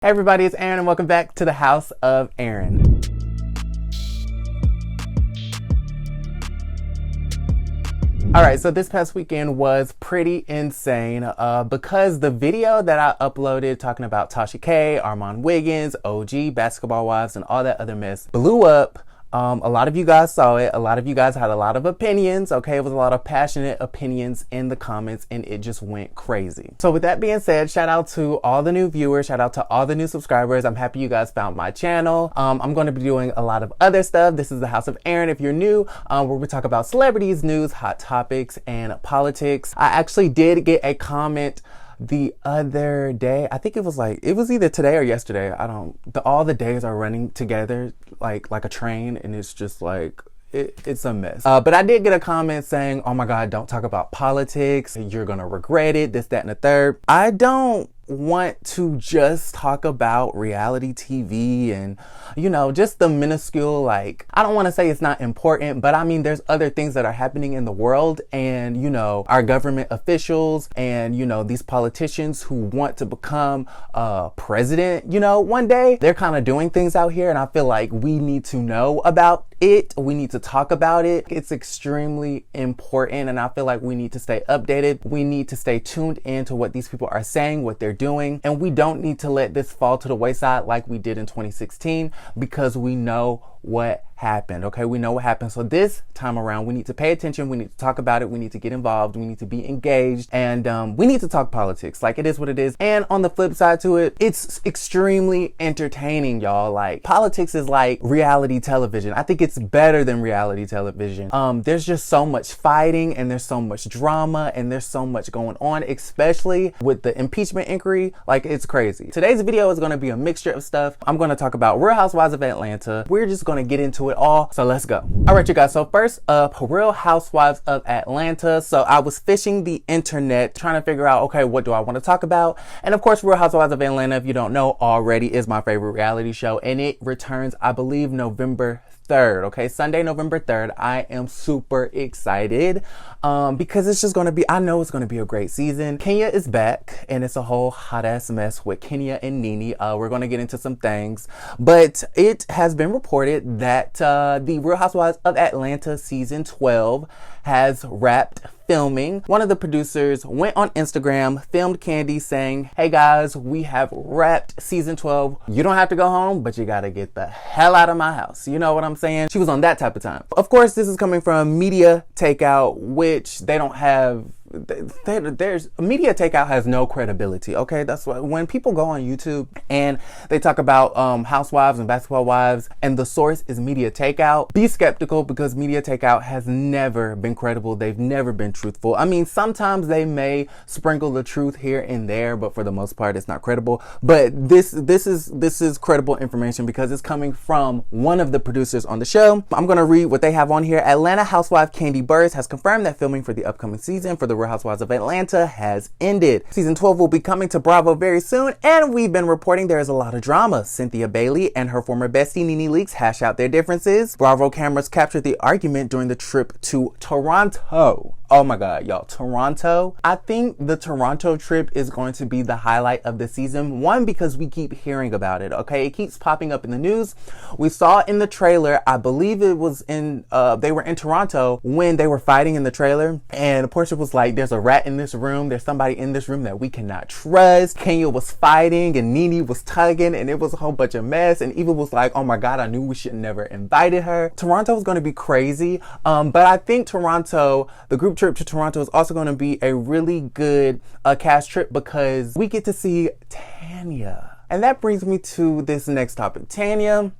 Hey everybody, it's Aaron and welcome back to the House of Aaron. Alright, so this past weekend was pretty insane because the video that I uploaded talking about Tasha K, Armand Wiggins, OG, Basketball Wives, and all that other mess blew up. A lot of you guys saw it. A lot of you guys had a lot of opinions. Okay, it was a lot of passionate opinions in the comments and it just went crazy. So with that being said, shout out to all the new viewers. Shout out to all the new subscribers. I'm happy you guys found my channel. I'm going to be doing a lot of other stuff. This is the House of Aaron if you're new, where we talk about celebrities, news, hot topics, and politics. I actually did get a comment the other day. I think it was either today or yesterday. All the days are running together like a train, and it's just like it's a mess. But I did get a comment saying, oh my God, don't talk about politics. You're gonna regret it, this, that, and the third. I don't want to just talk about reality TV and, just the minuscule, I don't want to say it's not important, but I mean, there's other things that are happening in the world and, our government officials and, these politicians who want to become president, one day, they're kind of doing things out here. And I feel like we need to know about it. We need to talk about it. It's extremely important. And I feel like we need to stay updated. We need to stay tuned into what these people are saying, what they're doing. And we don't need to let this fall to the wayside like we did in 2016 because we know what happened. Okay, we know what happened. So this time around, we need to pay attention. We need to talk about it. We need to get involved. We need to be engaged. And we need to talk politics. It is what it is. And on the flip side to it, it's extremely entertaining, y'all. Politics is like reality television. I think it's better than reality television. There's just so much fighting and there's so much drama and there's so much going on, especially with the impeachment inquiry. It's crazy. Today's video is going to be a mixture of stuff. I'm going to talk about Real Housewives of Atlanta. We're just going to get into it all. So let's go. All right, you guys. So first up, Real Housewives of Atlanta. So I was fishing the internet trying to figure out, okay, what do I want to talk about? And of course, Real Housewives of Atlanta, if you don't know already, is my favorite reality show. And it returns, I believe, November 3rd. Okay, Sunday, November 3rd. I am super excited because it's just going to be, I know it's going to be a great season. Kenya is back and it's a whole hot ass mess with Kenya and Nene. We're going to get into some things, but it has been reported that the Real Housewives of Atlanta season 12 has wrapped filming. One of the producers went on Instagram, filmed Candy saying, hey guys, we have wrapped season 12. You don't have to go home, but you gotta get the hell out of my house. You know what I'm saying? She was on that type of time. Of course, this is coming from Media Takeout, which they don't have. There's Media Takeout has no credibility. Okay, that's why when people go on YouTube and they talk about housewives and basketball wives and the source is Media Takeout, be skeptical because Media Takeout has never been credible. They've never been truthful. I mean, sometimes they may sprinkle the truth here and there, but for the most part it's not credible. But this is credible information because it's coming from one of the producers on the show. I'm gonna read what they have on here. Atlanta housewife Kandi Burruss has confirmed that filming for the upcoming season for the Real Housewives of Atlanta has ended. Season 12 will be coming to Bravo very soon, and we've been reporting there is a lot of drama. Cynthia Bailey and her former bestie Nene Leakes hash out their differences. Bravo cameras captured the argument during the trip to Toronto. Oh my God, y'all, Toronto. I think the Toronto trip is going to be the highlight of the season. One, because we keep hearing about it, okay? It keeps popping up in the news. We saw in the trailer, I believe it was they were in Toronto when they were fighting in the trailer. And Portia was like, there's a rat in this room. There's somebody in this room that we cannot trust. Kenya was fighting and Nene was tugging and it was a whole bunch of mess. And Eva was like, oh my God, I knew we should never invited her. Toronto is going to be crazy. But I think Toronto, the group trip to Toronto is also going to be a really good cast trip because we get to see Tanya. And that brings me to this next topic. Tanya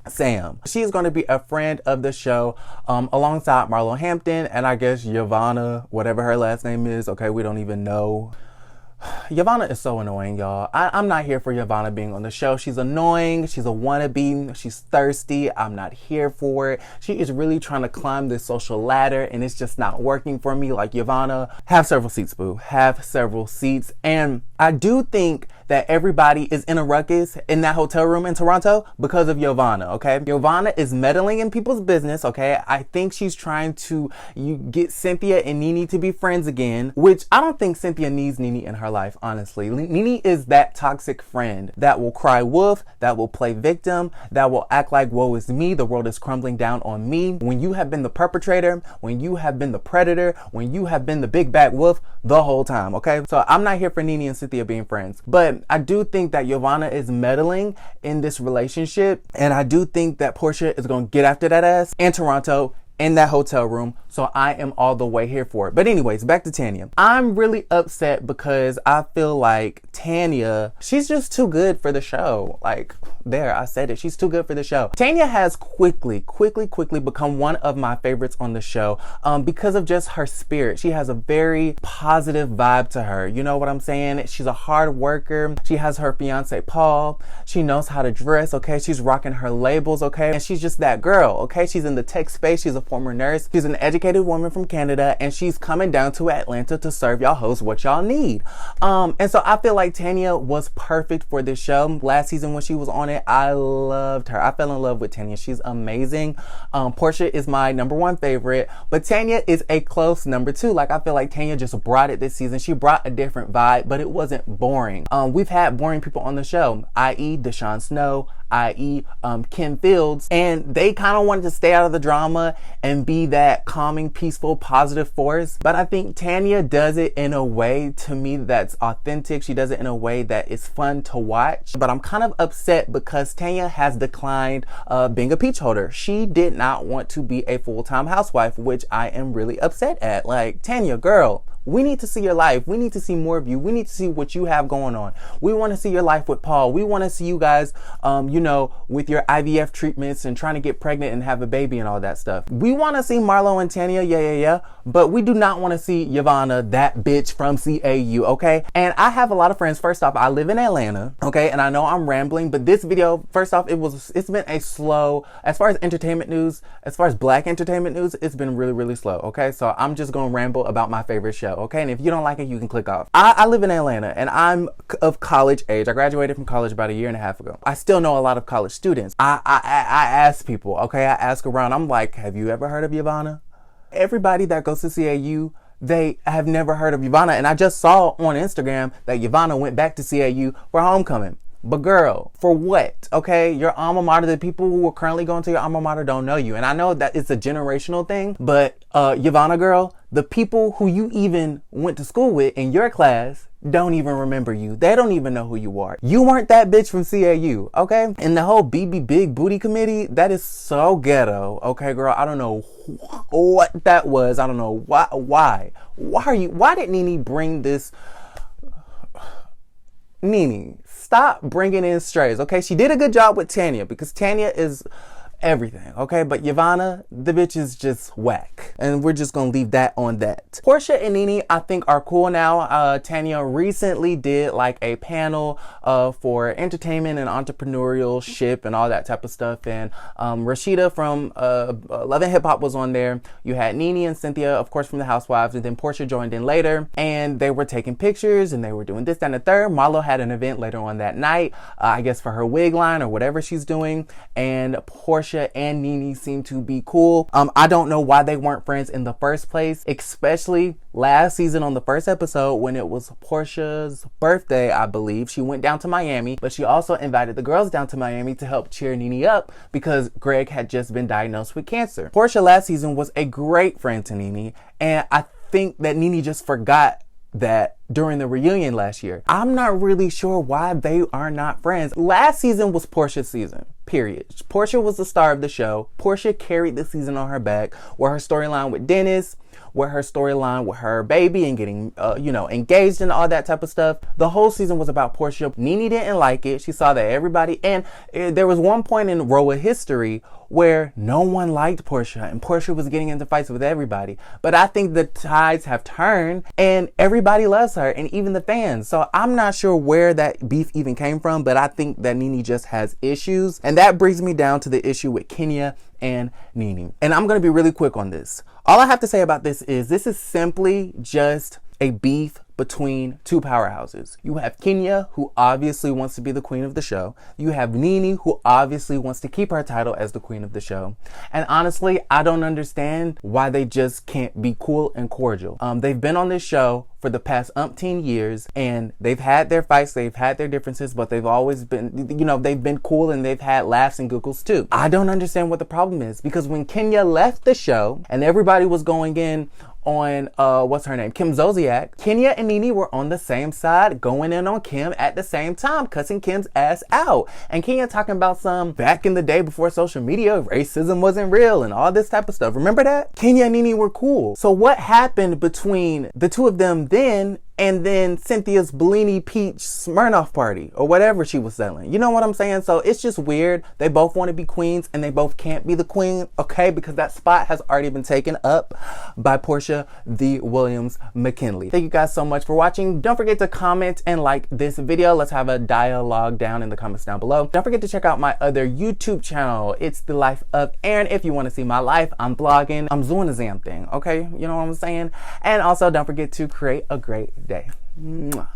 Sam. She is going to be a friend of the show alongside Marlo Hampton and I guess Yavanna, whatever her last name is. Okay, we don't even know. Yavanna is so annoying, y'all. I'm not here for Yavanna being on the show. She's annoying. She's a wannabe. She's thirsty. I'm not here for it. She is really trying to climb this social ladder and it's just not working for me. Yavanna, have several seats, boo. Have several seats. And I do think that everybody is in a ruckus in that hotel room in Toronto because of Giovanna, okay? Giovanna is meddling in people's business, okay? I think she's trying to get Cynthia and Nene to be friends again, which I don't think Cynthia needs Nene in her life, honestly. Nene is that toxic friend that will cry wolf, that will play victim, that will act like, woe is me, the world is crumbling down on me. When you have been the perpetrator, when you have been the predator, when you have been the big bad wolf the whole time, okay? So I'm not here for Nene and Cynthia being friends, but I do think that Giovanna is meddling in this relationship, and I do think that Portia is going to get after that ass in Toronto in that hotel room. So I am all the way here for it. But anyways, back to Tanya. I'm really upset because I feel like Tanya, she's just too good for the show. Like, there, I said it. She's too good for the show. Tanya has quickly become one of my favorites on the show because of just her spirit. She has a very positive vibe to her. You know what I'm saying? She's a hard worker. She has her fiance, Paul. She knows how to dress, okay? She's rocking her labels, okay? And she's just that girl, okay? She's in the tech space. She's a former nurse. She's an educated woman from Canada, and she's coming down to Atlanta to serve y'all hosts what y'all need. And so I feel like Tanya was perfect for this show. Last season when she was on it, I loved her. I fell in love with Tanya. She's amazing. Portia is my number one favorite, but Tanya is a close number two. Like, I feel like Tanya just brought it this season. She brought a different vibe, but it wasn't boring. We've had boring people on the show, i.e. Deshaun Snow, i.e. Kim Fields, and they kind of wanted to stay out of the drama and be that calming, peaceful, positive force. But I think Tanya does it in a way, to me, that's authentic. She does it in a way that is fun to watch. But I'm kind of upset because Tanya has declined being a peach holder. She did not want to be a full-time housewife, which I am really upset at. Like, Tanya, girl, we need to see your life. We need to see more of you. We need to see what you have going on. We want to see your life with Paul. We want to see you guys, with your IVF treatments and trying to get pregnant and have a baby and all that stuff. We want to see Marlo and Tanya, yeah. But we do not want to see Giovanna, that bitch from CAU, okay? And I have a lot of friends. First off, I live in Atlanta, okay? And I know I'm rambling, but this video, first off, it's been a slow, as far as entertainment news, as far as black entertainment news, it's been really slow, okay? So I'm just going to ramble about my favorite show, okay? And if you don't like it, you can click off. I live in Atlanta, and I'm of college age. I graduated from college about a year and a half ago. I still know a lot of college students. I ask people, okay? I ask around. I'm like, have you ever heard of Giovanna? Everybody that goes to CAU, they have never heard of Giovanna. And I just saw on Instagram that Giovanna went back to CAU for homecoming. But girl, for what? Okay, your alma mater, the people who are currently going to your alma mater don't know you. And I know that it's a generational thing, but Giovanna, girl, the people who you even went to school with in your class don't even remember you. They don't even know who you are. You weren't that bitch from CAU, okay? And the whole BB Big Booty Committee, that is so ghetto, okay, girl? I don't know what that was. I don't know why did Nene bring this? Nene, stop bringing in strays, okay? She did a good job with Tanya because Tanya is everything, okay? But Giovanna, the bitch is just whack. And we're just gonna leave that on that. Portia and Nene, I think, are cool now. Tanya recently did like a panel for entertainment and entrepreneurship and all that type of stuff. And Rashida from Love and Hip Hop was on there. You had Nene and Cynthia, of course, from the Housewives. And then Portia joined in later. And they were taking pictures and they were doing this, that, and the third. Marlo had an event later on that night, I guess for her wig line or whatever she's doing. And Portia and Nene seem to be cool. I don't know why they weren't friends in the first place, especially last season on the first episode when it was Portia's birthday, I believe. She went down to Miami, but she also invited the girls down to Miami to help cheer Nene up because Greg had just been diagnosed with cancer. Portia last season was a great friend to Nene, and I think that Nene just forgot that during the reunion last year. I'm not really sure why they are not friends. Last season was Portia's season, period. Portia was the star of the show. Portia carried the season on her back, where her storyline with Dennis, where her storyline with her baby and getting, engaged and all that type of stuff. The whole season was about Portia. Nene didn't like it. She saw that everybody, and there was one point in RHOA history where no one liked Portia and Portia was getting into fights with everybody. But I think the tides have turned and everybody loves her, and even the fans. So I'm not sure where that beef even came from, but I think that Nene just has issues. And that brings me down to the issue with Kenya and Nene. And I'm going to be really quick on this. All I have to say about this is simply just a beef between two powerhouses. You have Kenya, who obviously wants to be the queen of the show. You have NeNe, who obviously wants to keep her title as the queen of the show. And honestly, I don't understand why they just can't be cool and cordial. They've been on this show for the past umpteen years, and they've had their fights, they've had their differences, but they've always been, they've been cool, and they've had laughs and giggles too. I don't understand what the problem is, because when Kenya left the show and everybody was going in on what's her name, Kim Zolciak, Kenya and NeNe were on the same side, going in on Kim at the same time, cussing Kim's ass out. And Kenya talking about some back in the day before social media, racism wasn't real and all this type of stuff. Remember that? Kenya and NeNe were cool. So what happened between the two of them then and then Cynthia's Bellini Peach Smirnoff party or whatever she was selling? You know what I'm saying? So it's just weird. They both want to be queens and they both can't be the queen, okay? Because that spot has already been taken up by Portia the Williams McKinley. Thank you guys so much for watching. Don't forget to comment and like this video. Let's have a dialogue down in the comments down below. Don't forget to check out my other YouTube channel. It's The Life of Aaron. If you want to see my life, I'm vlogging. I'm doing the damn thing, okay? You know what I'm saying? And also don't forget to create a great day. Mwah.